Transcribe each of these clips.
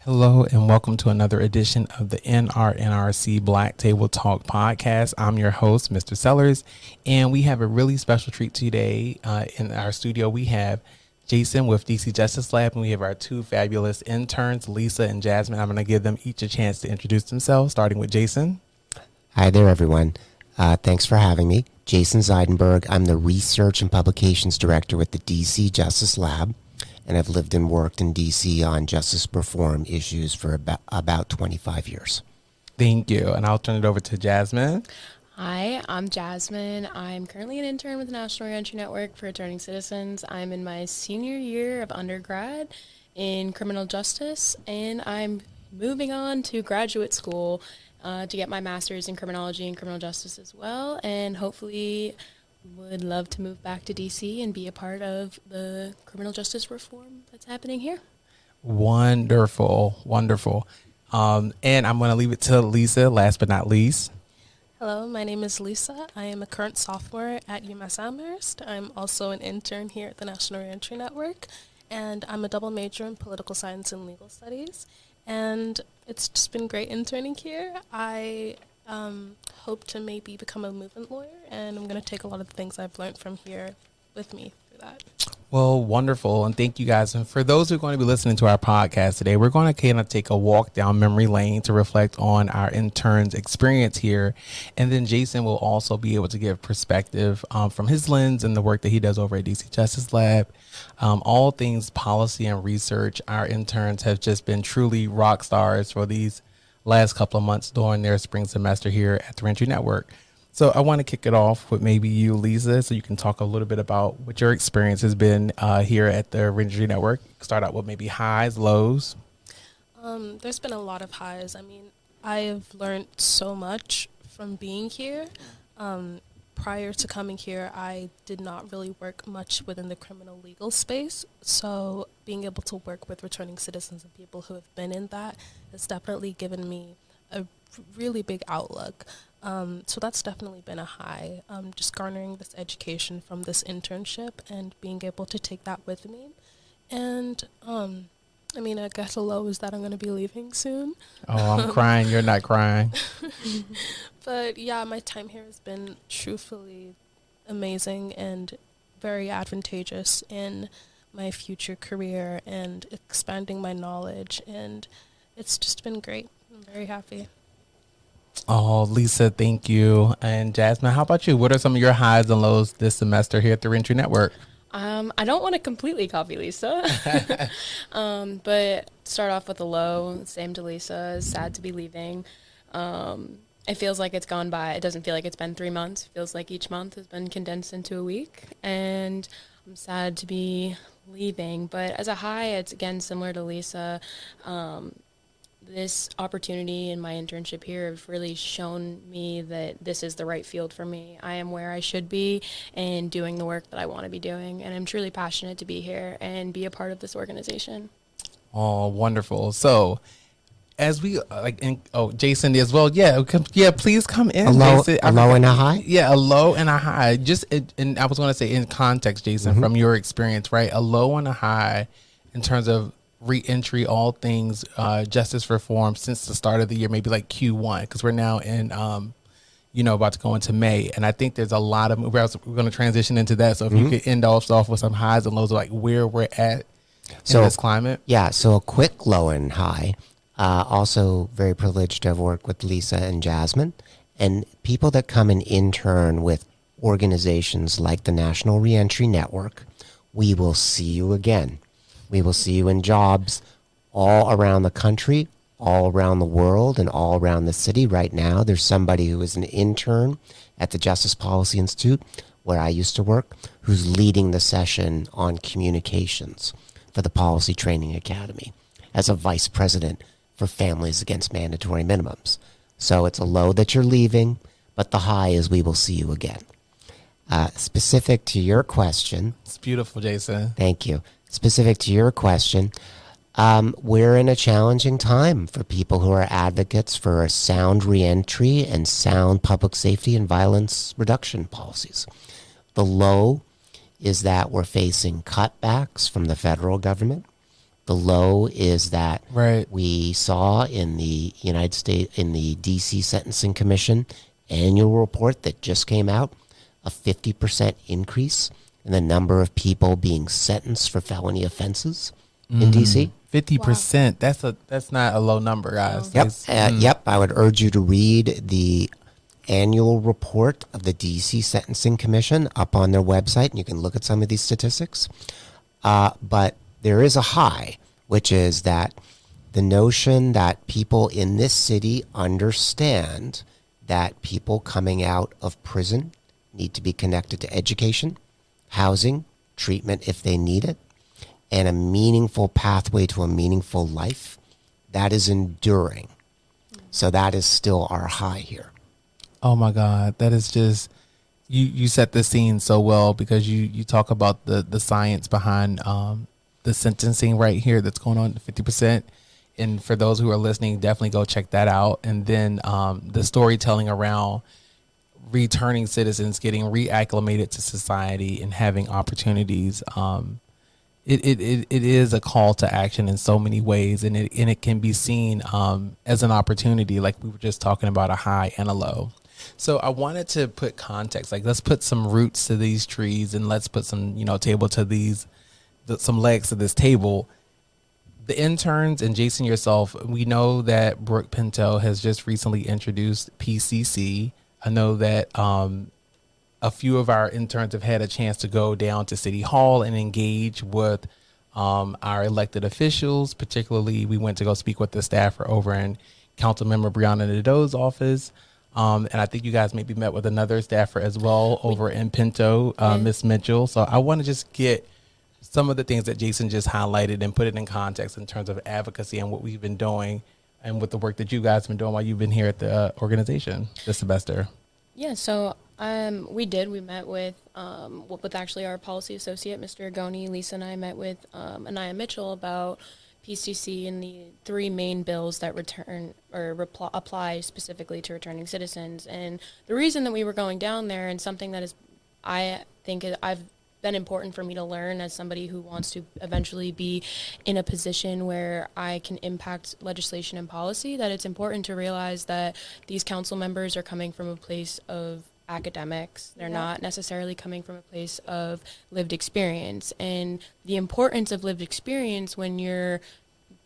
Hello and welcome to another edition of the NRNRC Black Table Talk podcast. I'm your host, Mr. Sellers, and we have a really special treat today. In our studio, we have Jason with DC Justice Lab, and we have our two fabulous interns, Lisa and Jasmine. I'm going to give them each a chance to introduce themselves, starting with Jason. Hi there, everyone. Thanks for having me. Jason Ziedenberg. I'm the Research and Publications Director with the DC Justice Lab, and I've lived and worked in DC on justice reform issues for about 25 years. Thank you. And I'll turn it over to Jasmine. Hi, I'm Jasmine. I'm currently an intern with the National Reentry Network for Returning Citizens. I'm in my senior year of undergrad in criminal justice, and I'm moving on to graduate school to get my master's in criminology and criminal justice as well, and hopefully would love to move back to DC and be a part of the criminal justice reform that's happening here. Wonderful, wonderful. And I'm going to leave it to Lisa, last but not least. Hello, my name is Lisa. I am a current sophomore at UMass Amherst. I'm also an intern here at the National Reentry Network, and I'm a double major in political science and legal studies. And it's just been great interning here. I hope to maybe become a movement lawyer, and I'm going to take a lot of the things I've learned from here with me through that. Well, wonderful. And thank you guys. And for those who are going to be listening to our podcast today, we're going to kind of take a walk down memory lane to reflect on our interns' experience here. And then Jason will also be able to give perspective from his lens and the work that he does over at DC Justice Lab. All things policy and research. Our interns have just been truly rock stars for these last couple of months during their spring semester here at the Reentry Network. So I want to kick it off with maybe you, Lisa, so you can talk a little bit about what your experience has been here at the Reentry Network. Start out with maybe highs, lows. There's been a lot of highs. I mean, I've learned so much from being here. Prior to coming here, I did not really work much within the criminal legal space. So being able to work with returning citizens and people who have been in that has definitely given me a really big outlook. So that's definitely been a high, just garnering this education from this internship and being able to take that with me. And, I mean, I guess a low is that I'm going to be leaving soon. Oh, I'm crying. You're not crying. But, yeah, my time here has been truthfully amazing and very advantageous in my future career and expanding my knowledge. And it's just been great. I'm very happy. Oh, Lisa, thank you. And Jasmine, how about you? What are some of your highs and lows this semester here at the Reentry Network? I don't want to completely copy Lisa, but start off with a low. Same to Lisa. Sad to be leaving. It feels like it's gone by. It doesn't feel like it's been 3 months. It feels like each month has been condensed into a week. And I'm sad to be leaving. But as a high, it's again similar to Lisa. This opportunity in my internship here have really shown me that this is the right field for me. I am where I should be and doing the work that I want to be doing. And I'm truly passionate to be here and be a part of this organization. Oh, wonderful. So as we Jason as well. Yeah, please come in. A low, Jason. a low and a high? Yeah, a low and a high. And I was going to say in context, Jason, from your experience, right? A low and a high in terms of reentry, all things justice reform since the start of the year, maybe like Q1, because we're now in, about to go into May. And I think there's a lot of, we're going to transition into that. So if you could end off with some highs and lows of like where we're at in this climate. Yeah, so a quick low and high. Also very privileged to have worked with Lisa and Jasmine. And people that come and intern with organizations like the National Reentry Network, we will see you again. We will see you in jobs all around the country, all around the world, and all around the city. Right now, there's somebody who is an intern at the Justice Policy Institute, where I used to work, who's leading the session on communications for the Policy Training Academy as a vice president for Families Against Mandatory Minimums. So it's a low that you're leaving, but the high is we will see you again. Specific to your question. It's beautiful, Jason. Thank you. Specific to your question, we're in a challenging time for people who are advocates for a sound reentry and sound public safety and violence reduction policies. The low is that we're facing cutbacks from the federal government. The low is that Right. we saw in the United States, in the DC Sentencing Commission annual report that just came out, a 50% increase in the number of people being sentenced for felony offenses in DC. 50%. That's not a low number, guys. Yep. It's- Yep. I would urge you to read the annual report of the DC Sentencing Commission up on their website, and you can look at some of these statistics. But there is a high, which is that the notion that people in this city understand that people coming out of prison need to be connected to education, housing, treatment if they need it, and a meaningful pathway to a meaningful life, that is enduring. So that is still our high here. Oh my God, that is just you set the scene so well, because you talk about the science behind the sentencing right here that's going on 50%. And for those who are listening, definitely go check that out. And then the storytelling around returning citizens getting reacclimated to society and having opportunities. It is a call to action in so many ways, and it can be seen as an opportunity, like we were just talking about, a high and a low. So I wanted to put context, like let's put some roots to these trees, and let's put some table to these, some legs to this table. The interns and Jason yourself, we know that Brooke Pinto has just recently introduced PCC. I know that a few of our interns have had a chance to go down to City Hall and engage with our elected officials. Particularly, we went to go speak with the staffer over in Councilmember Brianna Nadeau's office. And I think you guys maybe met with another staffer as well over in Pinto, Miss Mitchell. So I want to just get some of the things that Jason just highlighted and put it in context in terms of advocacy and what we've been doing and with the work that you guys have been doing while you've been here at the organization this semester. Yeah, so we met with actually our policy associate, Mr. Agoni. Lisa and I met with Anaya Mitchell about PCC and the three main bills that apply specifically to returning citizens. And the reason that we were going down there, and something that I've been important for me to learn as somebody who wants to eventually be in a position where I can impact legislation and policy, that it's important to realize that these council members are coming from a place of academics. They're not necessarily coming from a place of lived experience. And the importance of lived experience when you're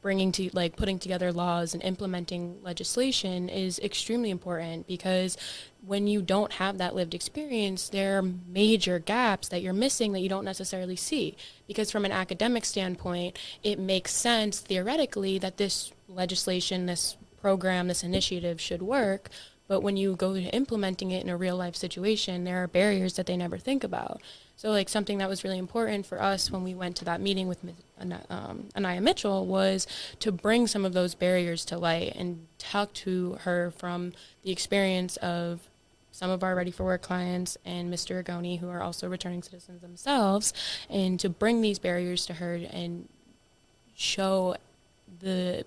putting together laws and implementing legislation is extremely important, because when you don't have that lived experience, there are major gaps that you're missing that you don't necessarily see. Because from an academic standpoint, it makes sense theoretically that this legislation, this program, this initiative should work. But when you go to implementing it in a real life situation, there are barriers that they never think about. So something that was really important for us when we went to that meeting with Anaya Mitchell was to bring some of those barriers to light and talk to her from the experience of some of our Ready for Work clients and Mr. Agoni, who are also returning citizens themselves, and to bring these barriers to her and show that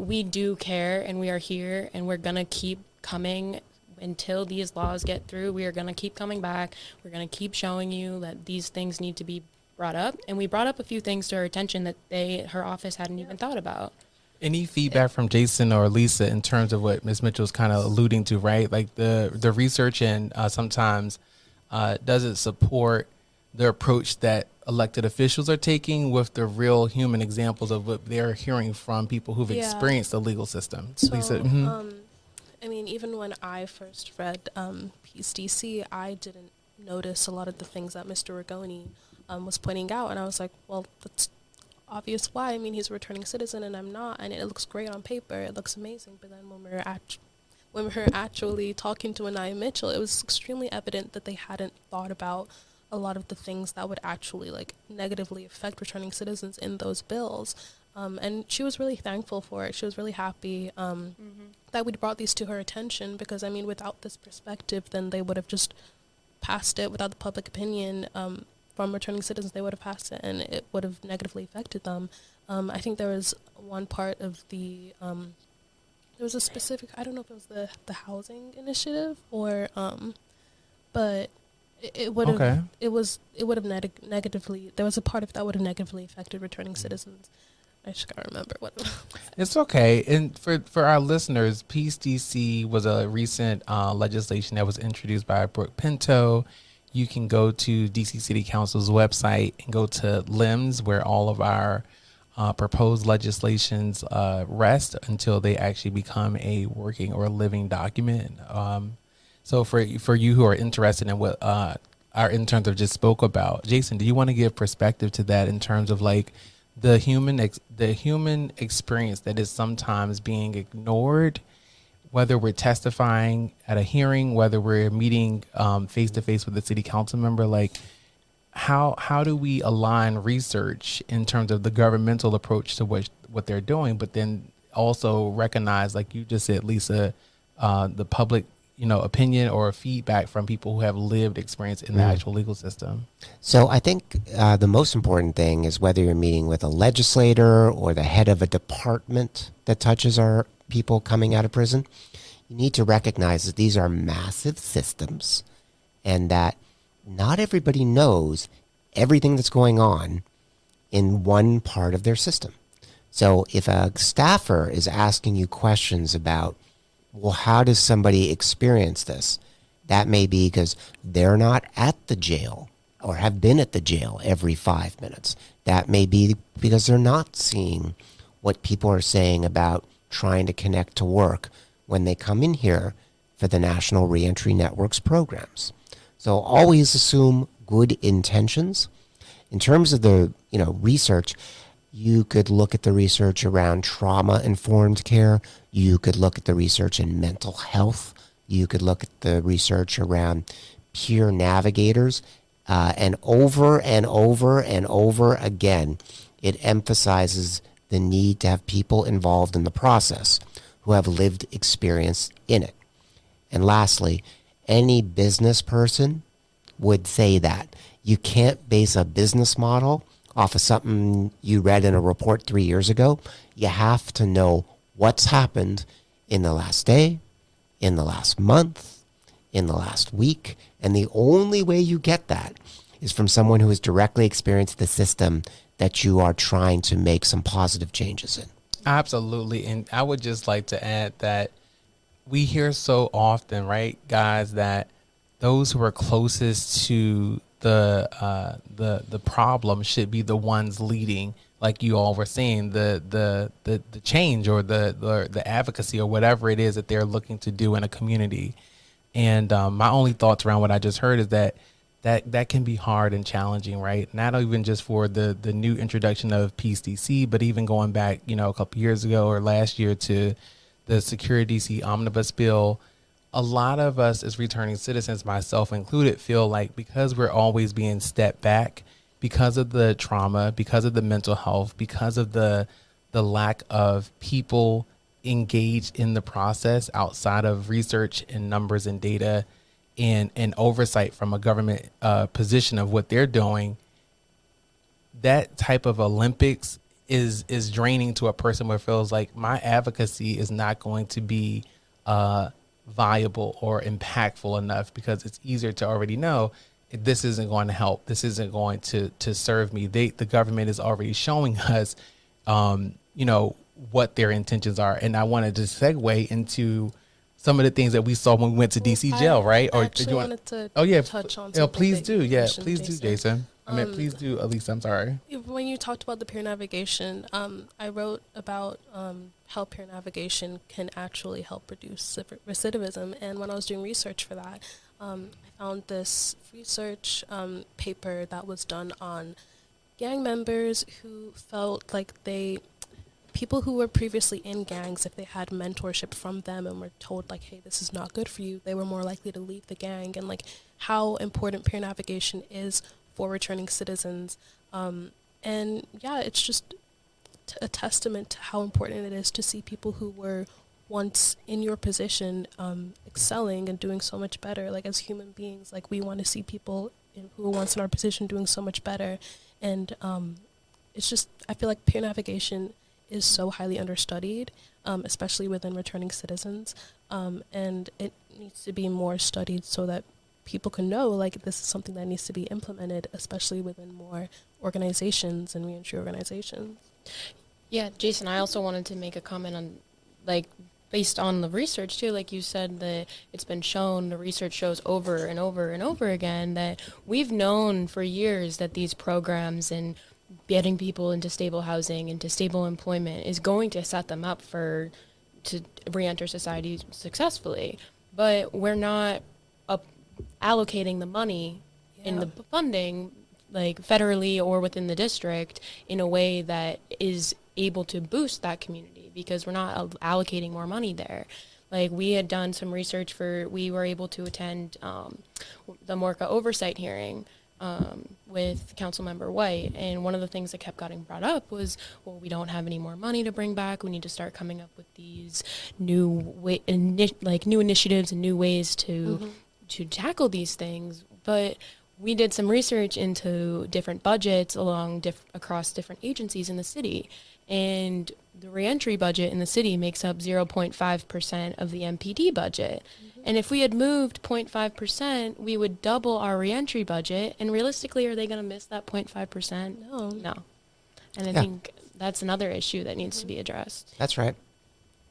we do care and we are here and we're going to keep coming until these laws get through. We are going to keep coming back. We're going to keep showing you that these things need to be brought up. And we brought up a few things to her attention that her office hadn't even thought about. Any feedback from Jason or Lisa in terms of what Ms. Mitchell's kind of alluding to, right? Like the research and sometimes does it support the approach that elected officials are taking with the real human examples of what they're hearing from people who've experienced the legal system? So, Lisa? I mean, even when I first read PCC, I didn't notice a lot of the things that Mr. Rigoni was pointing out, and I was like, well, that's obvious why. I mean, he's a returning citizen and I'm not, and it looks great on paper, it looks amazing, but then when we were actually talking to Anaya Mitchell, it was extremely evident that they hadn't thought about a lot of the things that would actually negatively affect returning citizens in those bills. And she was really thankful for it. She was really happy that we'd brought these to her attention, because, I mean, without this perspective, then they would have just passed it without the public opinion from returning citizens. They would have passed it, and it would have negatively affected them. I think there was one part of there was a specific, I don't know if it was the housing initiative or, but it would have, it would have negatively, there was a part of that would have negatively affected returning citizens. I just gotta remember what it was. It's okay. And for our listeners, PSDC was a recent legislation that was introduced by Brooke Pinto. You can go to DC City Council's website and go to LIMS, where all of our proposed legislations rest until they actually become a working or living document. So for you who are interested in what our interns have just spoke about, Jason, do you want to give perspective to that in terms of like the human experience that is sometimes being ignored, whether we're testifying at a hearing, whether we're meeting face to face with a city council member, like how do we align research in terms of the governmental approach to what they're doing, but then also recognize, like you just said, Lisa, the public opinion or feedback from people who have lived experience in the actual legal system. So I think the most important thing is whether you're meeting with a legislator or the head of a department that touches our people coming out of prison, you need to recognize that these are massive systems and that not everybody knows everything that's going on in one part of their system. So if a staffer is asking you questions about, well, how does somebody experience this? That may be because they're not at the jail or have been at the jail every 5 minutes. That may be because they're not seeing what people are saying about trying to connect to work when they come in here for the National Reentry Network's programs. So always assume good intentions. In terms of the research, you could look at the research around trauma-informed care. You could look at the research in mental health. You could look at the research around peer navigators. And over and over and over again, it emphasizes the need to have people involved in the process who have lived experience in it. And lastly, any business person would say that. You can't base a business model off of something you read in a report 3 years ago. You have to know what's happened in the last day, in the last month, in the last week. And the only way you get that is from someone who has directly experienced the system that you are trying to make some positive changes in. Absolutely. And I would just like to add that we hear so often, right, guys, that those who are closest to the problem should be the ones leading, like you all were saying, the change or the advocacy or whatever it is that they're looking to do in a community. And my only thoughts around what I just heard is that can be hard and challenging, right? Not even just for the new introduction of PSDC, but even going back, a couple years ago or last year to the Secure DC Omnibus Bill. A lot of us as returning citizens, myself included, feel like because we're always being stepped back because of the trauma, because of the mental health, because of the lack of people engaged in the process outside of research and numbers and data and oversight from a government position of what they're doing, that type of Olympics is draining to a person where it feels like my advocacy is not going to be viable or impactful enough because it's easier to already know this isn't going to help. This isn't going to serve me. The government is already showing us, what their intentions are. And I wanted to segue into some of the things that we saw when we went to DC jail, right? I actually wanted to touch on something. Please do. Yeah, please Jason. do, Jason. Please do, Elisa. I'm sorry. When you talked about the peer navigation, I wrote about how peer navigation can actually help reduce recidivism. And when I was doing research for that, I found this research paper that was done on gang members who felt like people who were previously in gangs, if they had mentorship from them and were told like, hey, this is not good for you, they were more likely to leave the gang, and like how important peer navigation is for returning citizens. And yeah, it's just a testament to how important it is to see people who were once in your position excelling and doing so much better. Like as human beings, like we want to see people who were once in our position doing so much better. And it's just, I feel like peer navigation is so highly understudied, especially within returning citizens. And it needs to be more studied so that people can know like this is something that needs to be implemented, especially within more organizations and reentry organizations. Yeah, Jason, I also wanted to make a comment on, like, based on the research too, like you said, that it's been shown, the research shows over and over and over again that we've known for years that these programs and getting people into stable housing, into stable employment is going to set them up to re-enter society successfully. But we're not up allocating the money in the funding, like federally or within the district, in a way that is able to boost that community, because we're not allocating more money there. Like, we had done some research we were able to attend the Morca oversight hearing with Councilmember White, and one of the things that kept getting brought up was, well, we don't have any more money to bring back. We need to start coming up with these new new initiatives and new ways to tackle these things. But we did some research into different budgets across different agencies in the city, and the reentry budget in the city makes up 0.5% of the MPD budget. And if we had moved 0.5%, we would double our reentry budget. And realistically, are they going to miss that 0.5%? No. And I think that's another issue that needs to be addressed. That's right.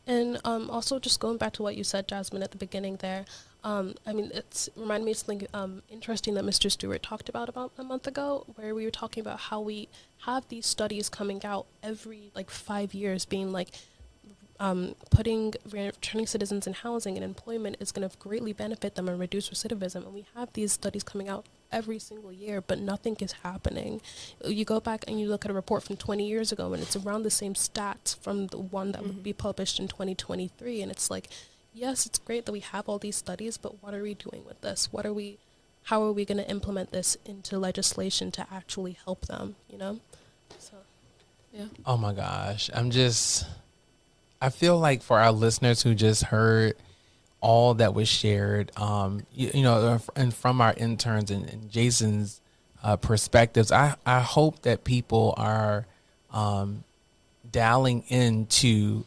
And also, just going back to what you said, Jasmine, at the beginning there, it's reminded me of something interesting that Mr. Stewart talked about a month ago, where we were talking about how we have these studies coming out every 5 years, being like, putting returning citizens in housing and employment is going to greatly benefit them and reduce recidivism. And we have these studies coming out every single year, but nothing is happening. You go back and you look at a report from 20 years ago, and it's around the same stats from the one that would be published in 2023. And it's like, yes, it's great that we have all these studies, but what are we doing with this? How are we going to implement this into legislation to actually help them, So, yeah. Oh my gosh. I feel like for our listeners who just heard all that was shared, and from our interns and Jason's perspectives, I hope that people are dialing into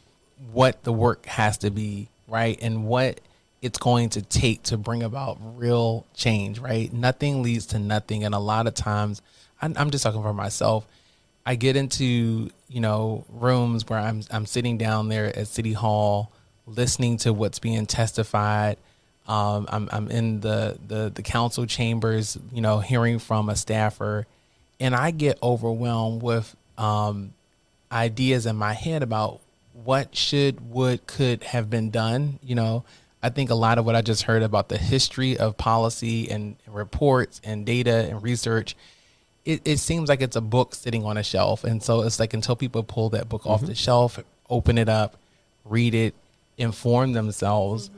what the work has to be, right? And what it's going to take to bring about real change, right? Nothing leads to nothing. And a lot of times, I'm just talking for myself, I get into, rooms where I'm sitting down there at City Hall, listening to what's being testified. I'm in the council chambers, hearing from a staffer, and I get overwhelmed with ideas in my head about what could have been done. I think a lot of what I just heard about the history of policy and reports and data and research, it seems like it's a book sitting on a shelf. And so it's like, until people pull that book off the shelf, open it up, read it, inform themselves,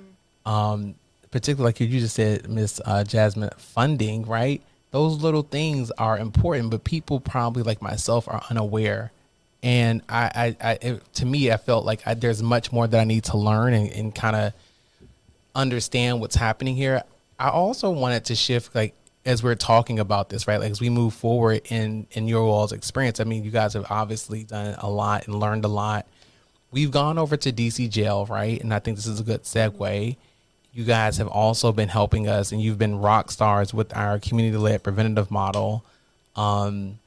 particularly like you just said, Miss Jasmine, funding, right? Those little things are important, but people probably like myself are unaware. And to me, I felt like there's much more that I need to learn and kind of understand what's happening here. I also wanted to shift, like, as we're talking about this, right? Like, as we move forward in your all's experience, I mean, you guys have obviously done a lot and learned a lot. We've gone over to DC jail, right? And I think this is a good segue. You guys have also been helping us, and you've been rock stars with our community-led preventative model. And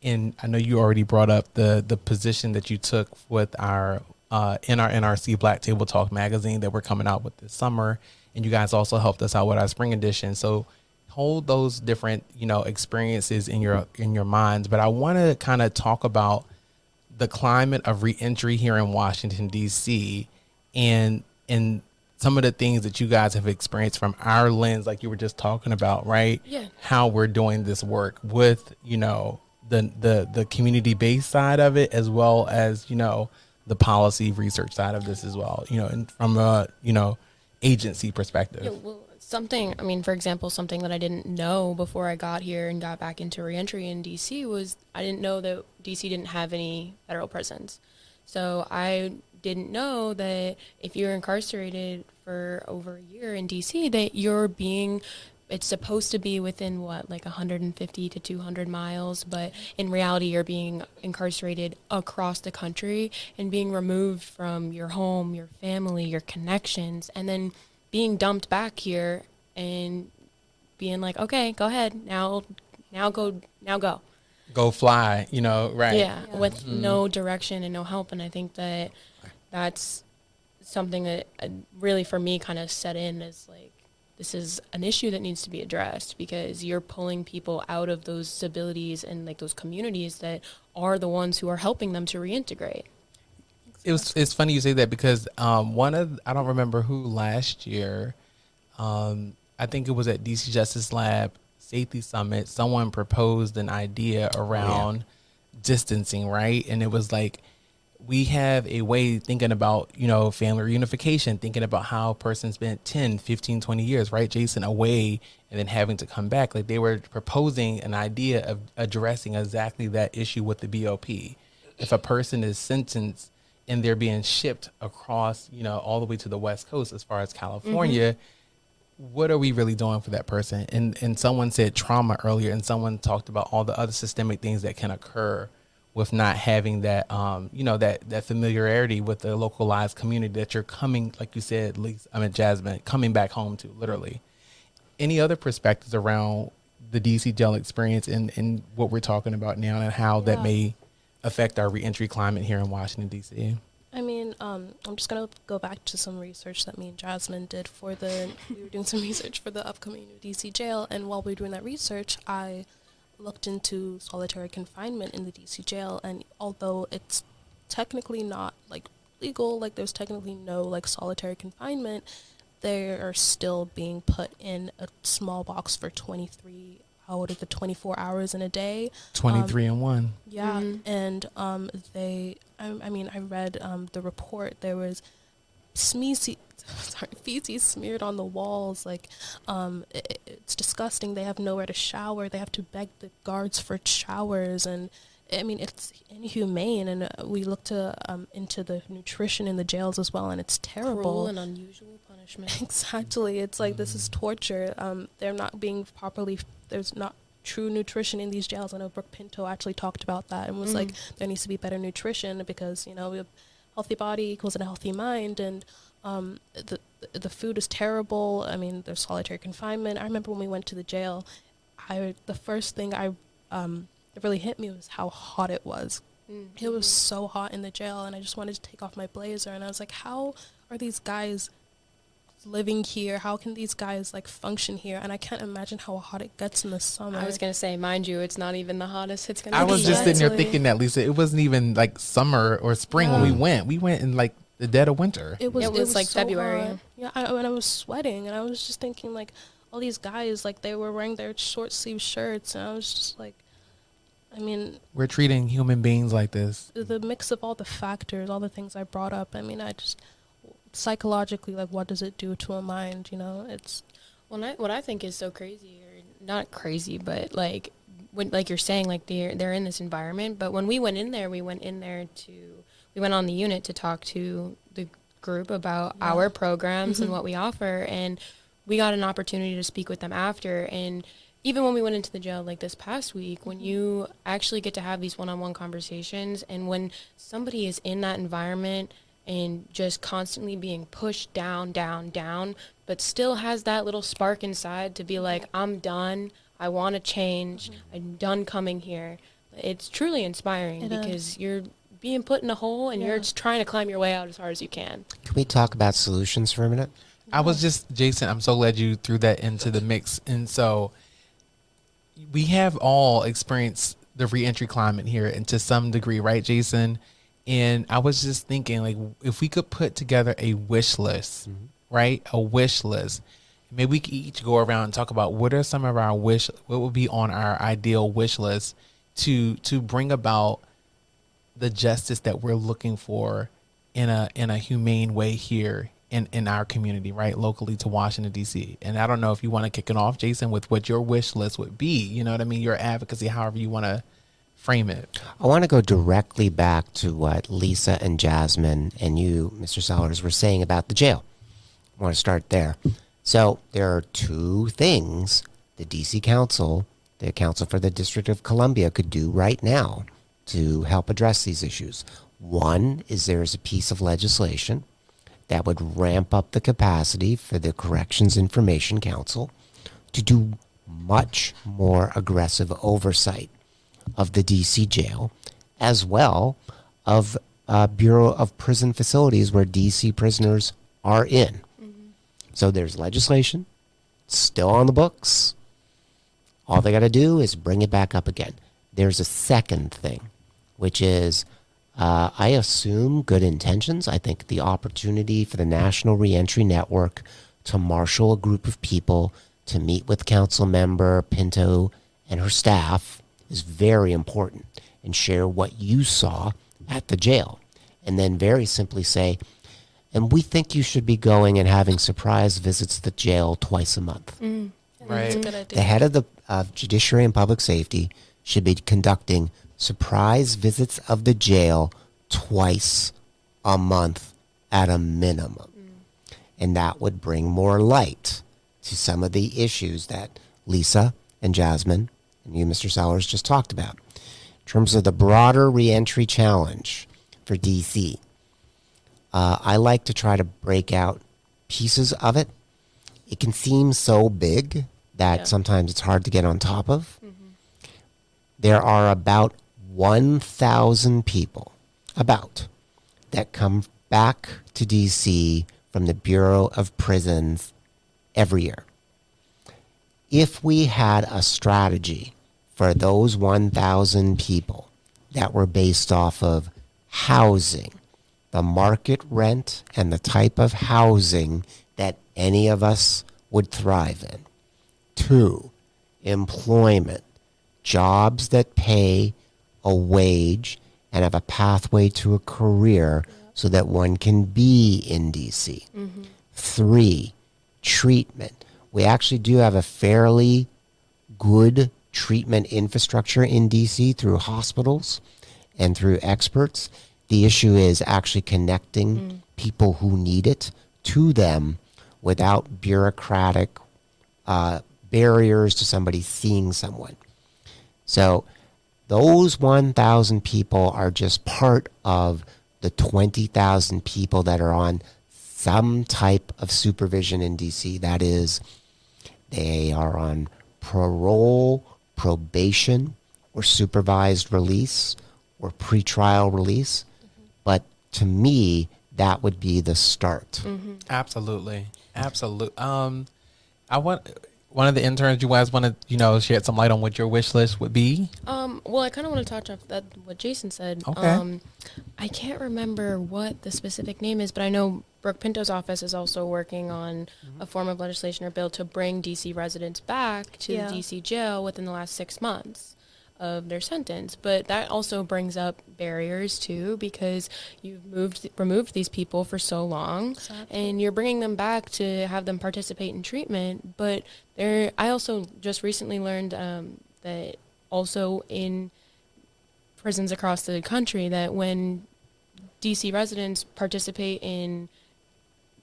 I know you already brought up the position that you took with our NRNRC Black Table Talk magazine that we're coming out with this summer. And you guys also helped us out with our spring edition. So hold those different, experiences in your minds. But I want to kind of talk about the climate of reentry here in Washington, D.C. and some of the things that you guys have experienced from our lens, like you were just talking about, right? Yeah. How we're doing this work with, the community-based side of it, as well as, the policy research side of this as well, and from a, agency perspective. Yeah, well, for example, something that I didn't know before I got here and got back into reentry in DC was, I didn't know that DC didn't have any federal prisons. So I didn't know that if you're incarcerated for over a year in DC, that it's supposed to be within 150 to 200 miles, but in reality you're being incarcerated across the country and being removed from your home, your family, your connections, and then being dumped back here and being like, okay, go ahead, now go. go fly, right. Yeah, with no direction and no help. And I think that that's something that really for me kind of set in as like, this is an issue that needs to be addressed, because you're pulling people out of those stabilities and like those communities that are the ones who are helping them to reintegrate. It's funny you say that, because I don't remember who last year, I think it was at DC Justice Lab Safety Summit, someone proposed an idea around distancing, right? And it was like, we have a way thinking about, family reunification, thinking about how a person spent 10, 15, 20 years, right, Jason, away and then having to come back. Like, they were proposing an idea of addressing exactly that issue with the BOP. If a person is sentenced and they're being shipped across, all the way to the West Coast as far as California, what are we really doing for that person? And someone said trauma earlier, and someone talked about all the other systemic things that can occur with not having that, that familiarity with the localized community that you're coming, like you said, Jasmine, coming back home to, literally. Any other perspectives around the DC jail experience and what we're talking about now, and how that may affect our reentry climate here in Washington, D.C.? I mean, I'm just going to go back to some research that me and Jasmine did we were doing some research for the upcoming new DC jail. And while we were doing that research, I looked into solitary confinement in the DC jail. And although it's technically not like legal, like there's technically no like solitary confinement, they are still being put in a small box for 23 out of the 24 hours in a day. 23 and 1. Yeah. And I read the report. There was feces smeared on the walls. Like, it's disgusting. They have nowhere to shower. They have to beg the guards for showers. And I mean, it's inhumane. And we looked into the nutrition in the jails as well, and it's terrible. Cruel and unusual punishment. Exactly. It's like, this is torture. They're not being properly, there's not true nutrition in these jails. I know Brooke Pinto actually talked about that and was like, there needs to be better nutrition, because, a healthy body equals a healthy mind. And the food is terrible. I mean, there's solitary confinement. I remember when we went to the jail, the first thing that really hit me was how hot it was. It was so hot in the jail, and I just wanted to take off my blazer. And I was like, how are these guys living here? How can these guys like function here? And I can't imagine how hot it gets in the summer. I was gonna say, mind you, it's not even the hottest it's gonna be. I was just sitting there thinking that, Lisa, it wasn't even like summer or spring when we went. We went in like the dead of winter. It was like so February. Hot. Yeah, and I was sweating, and I was just thinking like, all these guys, like, they were wearing their short sleeve shirts, and I was just like, I mean, we're treating human beings like this. The mix of all the factors, all the things I brought up. I mean, I just psychologically, like, what does it do to a mind? It's what I think is so crazy, or not crazy, but like when, like you're saying, like they're in this environment. But when we went in there, we went on the unit to talk to the group about our programs and what we offer, and we got an opportunity to speak with them after. And even when we went into the jail, like this past week, when you actually get to have these one-on-one conversations, and when somebody is in that environment and just constantly being pushed down, but still has that little spark inside to be like, I'm done, I want to change, I'm done coming here. It's truly inspiring, because you're being put in a hole, and you're just trying to climb your way out as hard as you can. Can we talk about solutions for a minute? I was just, Jason, I'm so glad you threw that into the mix. And so we have all experienced the reentry climate here, and to some degree, right, Jason? And I was just thinking, like, if we could put together a wish list, right? A wish list. Maybe we could each go around and talk about what are some of our what would be on our ideal wish list to bring about the justice that we're looking for in a humane way here in our community, right? Locally to Washington, D.C. And I don't know if you want to kick it off, Jason, with what your wish list would be. You know what I mean? Your advocacy, however you want to frame it. I want to go directly back to what Lisa and Jasmine and you, Mr. Sellers, were saying about the jail. I want to start there. So there are two things the D.C. Council, the Council for the District of Columbia, could do right now to help address these issues. One is there is a piece of legislation that would ramp up the capacity for the Corrections Information Council to do much more aggressive oversight of the DC jail, as well of Bureau of Prison Facilities where DC prisoners are in. So there's legislation still on the books. All they got to do is bring it back up again. There's a second thing, which is I assume good intentions. I think the opportunity for the National Reentry Network to marshal a group of people to meet with council member Pinto and her staff is very important, and share what you saw at the jail. And then very simply say, and we think you should be going and having surprise visits to the jail twice a month. Mm. Right. That's a good idea. The head of the Judiciary and Public Safety should be conducting surprise visits of the jail twice a month at a minimum. And that would bring more light to some of the issues that Lisa and Jasmine and you, Mr. Sellers, just talked about. In terms of the broader reentry challenge for DC, I like to try to break out pieces of it. It can seem so big that sometimes it's hard to get on top of. There are about 1,000 people, that come back to DC from the Bureau of Prisons every year. If we had a strategy for those 1,000 people that were based off of housing, the market rent, and the type of housing that any of us would thrive in. 2, employment, jobs that pay a wage and have a pathway to a career so that one can be in DC. 3, treatment. We actually do have a fairly good treatment infrastructure in DC through hospitals and through experts. The issue is actually connecting people who need it to them without bureaucratic barriers to somebody seeing someone. So those 1,000 people are just part of the 20,000 people that are on some type of supervision in DC. That is, they are on parole, probation, or supervised release, or pretrial release. But to me, that would be the start. Absolutely. I want one of the interns, you guys want to, shed some light on what your wish list would be? Well, I kind of want to touch off that what Jason said. Okay. I can't remember what the specific name is, but I know Brooke Pinto's office is also working on a form of legislation or bill to bring DC residents back to the DC jail within the last 6 months of their sentence. But that also brings up barriers too, because you've removed these people for so long, and you're bringing them back to have them participate in treatment. But I also just recently learned that also in prisons across the country, that when DC residents participate in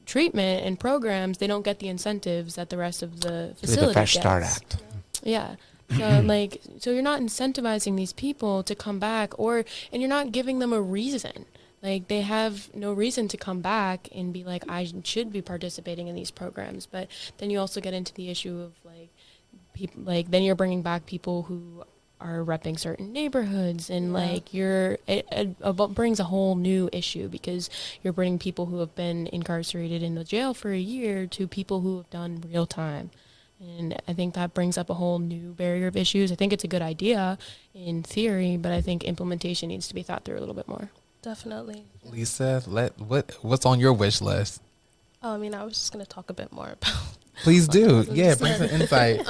treatment and programs, they don't get the incentives that the rest of the facility The Fresh gets. Start Act. Yeah. So you're not incentivizing these people to come back, and you're not giving them a reason. Like, they have no reason to come back and be like, I should be participating in these programs. But then you also get into the issue of people, then you're bringing back people who are repping certain neighborhoods, and it brings a whole new issue, because you're bringing people who have been incarcerated in the jail for a year to people who have done real time. And I think that brings up a whole new barrier of issues. I think it's a good idea in theory, but I think implementation needs to be thought through a little bit more. Definitely. Lisa, what's on your wish list? I was just going to talk a bit more about. Please do. Yeah, bring some insight.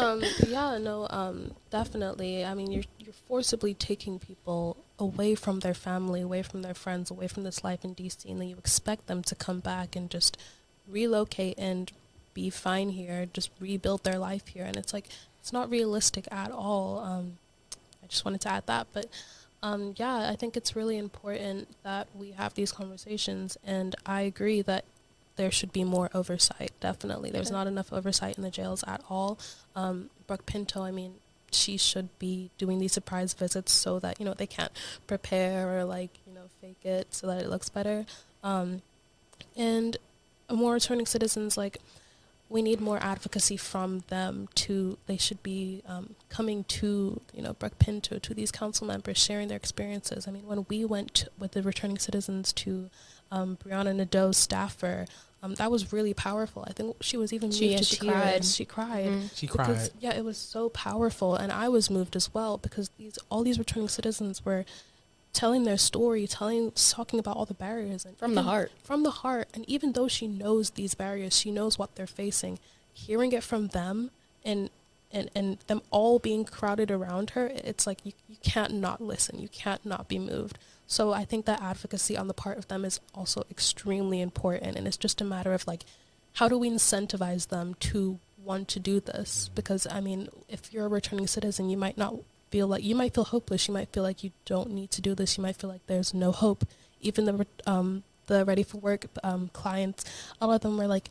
Definitely. You're forcibly taking people away from their family, away from their friends, away from this life in DC, and then you expect them to come back and just relocate and be fine here, just rebuild their life here. And it's not realistic at all. I just wanted to add that. But I think it's really important that we have these conversations, and I agree that there should be more oversight. Definitely. There's not enough oversight in the jails at all. Brooke Pinto, she should be doing these surprise visits so that, they can't prepare or fake it so that it looks better. And more returning citizens, we need more advocacy from them. They should be coming to, Brook Pinto, to these council members, sharing their experiences. I mean, when we went with the returning citizens to Brianna Nadeau's staffer, that was really powerful. I think she was even moved to tears. She cried. Mm-hmm. She because, cried. Yeah, it was so powerful, and I was moved as well, because all these returning citizens were telling their story, talking about all the barriers, and from the heart. And even though she knows these barriers, she knows what they're facing, hearing it from them and them all being crowded around her, it's like you can't not listen, you can't not be moved. So I think that advocacy on the part of them is also extremely important, and it's just a matter of like, how do we incentivize them to want to do this? Because I mean, if you're a returning citizen, you might feel hopeless. You might feel like you don't need to do this. You might feel like there's no hope. Even the Ready for Work clients, a lot of them were like,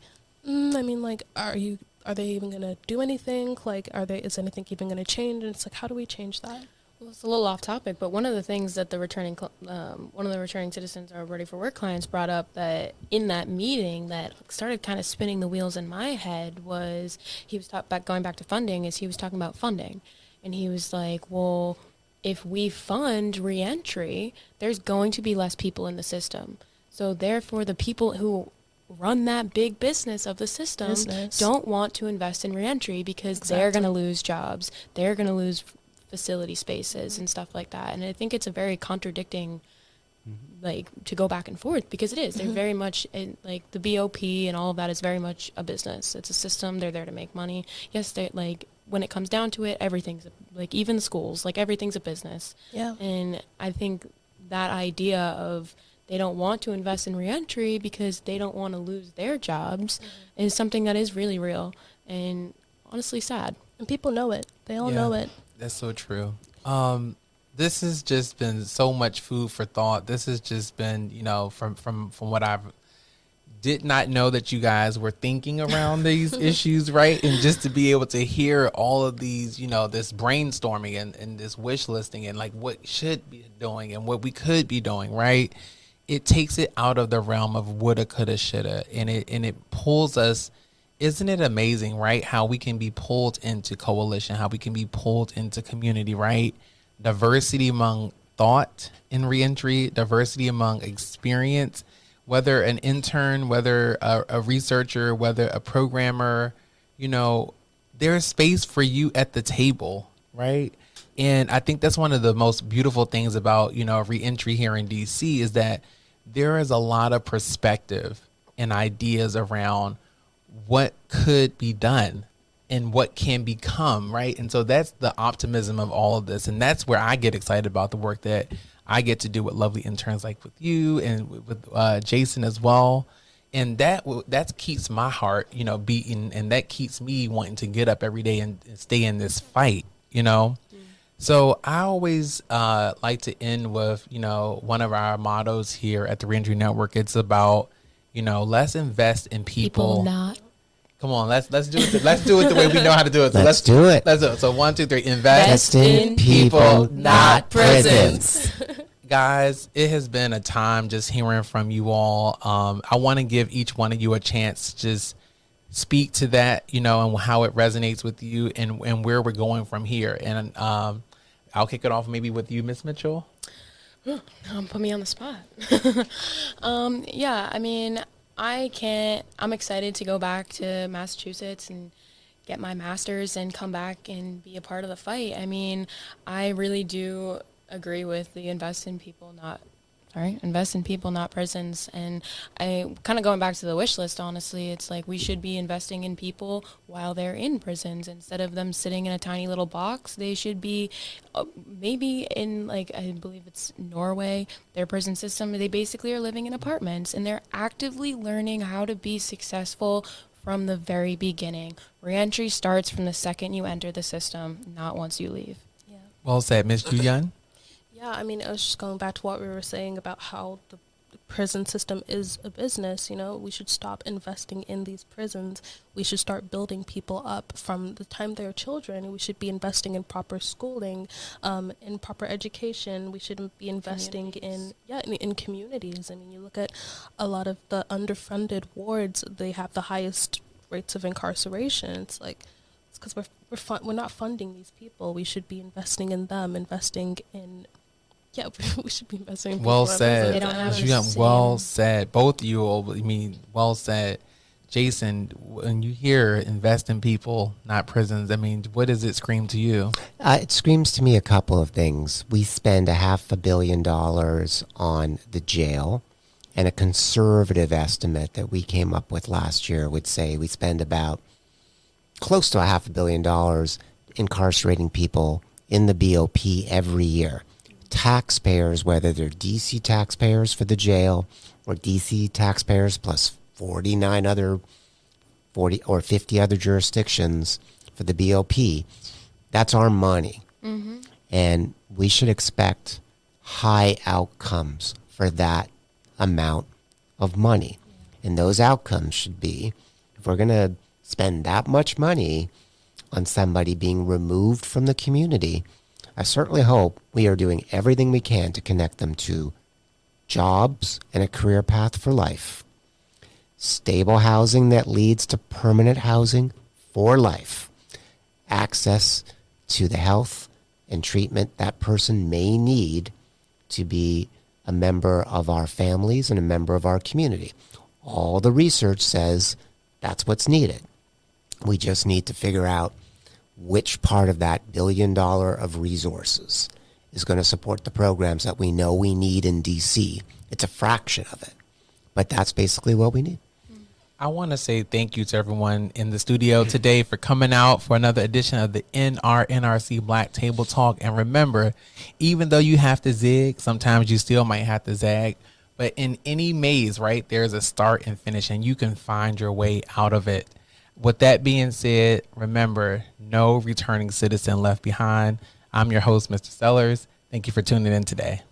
are they even gonna do anything? Like, is anything even gonna change? And it's like, how do we change that? Well, it's a little off topic, but one of the things that the returning citizens or Ready for Work clients brought up that in that meeting that started kind of spinning the wheels in my head was he was going back to funding. He was talking about funding, and he was like, well, if we fund reentry, there's going to be less people in the system. So therefore, the people who run that big business of the system don't want to invest in reentry because they're going to lose jobs. They're going to lose facility spaces and stuff like that. And I think it's a very contradicting, like, to go back and forth, because it is. They're very much, like, the BOP and all of that is very much a business. It's a system. They're there to make money. Yes, they like, when it comes down to it, everything's, like, even the schools, like, everything's a business. Yeah. And I think that idea of they don't want to invest in reentry because they don't want to lose their jobs is something that is really real and honestly sad. And people know it. They all know it. That's so true. This has just been so much food for thought. This has just been, from what I've did not know that you guys were thinking around these issues, right? And just to be able to hear all of these, this brainstorming and this wish listing and like what should be doing and what we could be doing, right? It takes it out of the realm of woulda, coulda, shoulda, and it pulls us. Isn't it amazing, right? How we can be pulled into coalition, how we can be pulled into community, right? Diversity among thought in reentry, diversity among experience, whether an intern, whether a researcher, whether a programmer, there's space for you at the table, right? And I think that's one of the most beautiful things about, reentry here in DC is that there is a lot of perspective and ideas around what could be done and what can become, right? And so that's the optimism of all of this. And that's where I get excited about the work that I get to do with lovely interns like with you and with Jason as well. And that keeps my heart, beating, and that keeps me wanting to get up every day and stay in this fight, So I always like to end with, one of our mottos here at the Reentry Network. It's about, let's invest in people. Come on, let's do it. Let's do it the way we know how to do it. So let's do it. Let's do it. So 1, 2, 3. Invest in people, not prisons. Guys, it has been a time just hearing from you all. I want to give each one of you a chance to just speak to that, and how it resonates with you and where we're going from here. And I'll kick it off maybe with you, Miss Mitchell. Put me on the spot. Yeah, I mean, I'm excited to go back to Massachusetts and get my master's and come back and be a part of the fight. I mean, I really do agree with the invest in people, not prisons. And I kind of going back to the wish list, honestly, it's like we should be investing in people while they're in prisons. Instead of them sitting in a tiny little box, they should be maybe in, like, I believe it's Norway, their prison system, they basically are living in apartments and they're actively learning how to be successful from the very beginning. Reentry starts from the second you enter the system, not once you leave. Yeah. Well said, Miss Yuyun. Yeah, I mean, I was just going back to what we were saying about how the prison system is a business. We should stop investing in these prisons. We should start building people up from the time they're children. We should be investing in proper schooling, in proper education. We should be investing in communities. I mean, you look at a lot of the underfunded wards, they have the highest rates of incarceration. It's like, it's because we're not funding these people. We should be investing in them, investing in, yeah, we should be investing in people. Well said. They don't have You the got same- well said. Both of you, well said. Jason, when you hear invest in people, not prisons, I mean, what does it scream to you? It screams to me a couple of things. We spend $500 million on the jail, and a conservative estimate that we came up with last year would say we spend about close to $500 million incarcerating people in the BOP every year. Taxpayers, whether they're DC taxpayers for the jail or DC taxpayers plus 49 other 40 or 50 other jurisdictions for the BOP, that's our money. Mm-hmm. And we should expect high outcomes for that amount of money. And those outcomes should be, if we're going to spend that much money on somebody being removed from the community, I certainly hope we are doing everything we can to connect them to jobs and a career path for life, stable housing that leads to permanent housing for life, access to the health and treatment that person may need to be a member of our families and a member of our community. All the research says that's what's needed. We just need to figure out which part of that $1 billion of resources is going to support the programs that we know we need in DC. It's a fraction of it, but that's basically what we need. I want to say thank you to everyone in the studio today for coming out for another edition of the NRNRC Black Table Talk. And remember, even though you have to zig, sometimes you still might have to zag. But in any maze, right, there's a start and finish, and you can find your way out of it. With that being said, remember, no returning citizen left behind. I'm your host, Mr. Sellers. Thank you for tuning in today.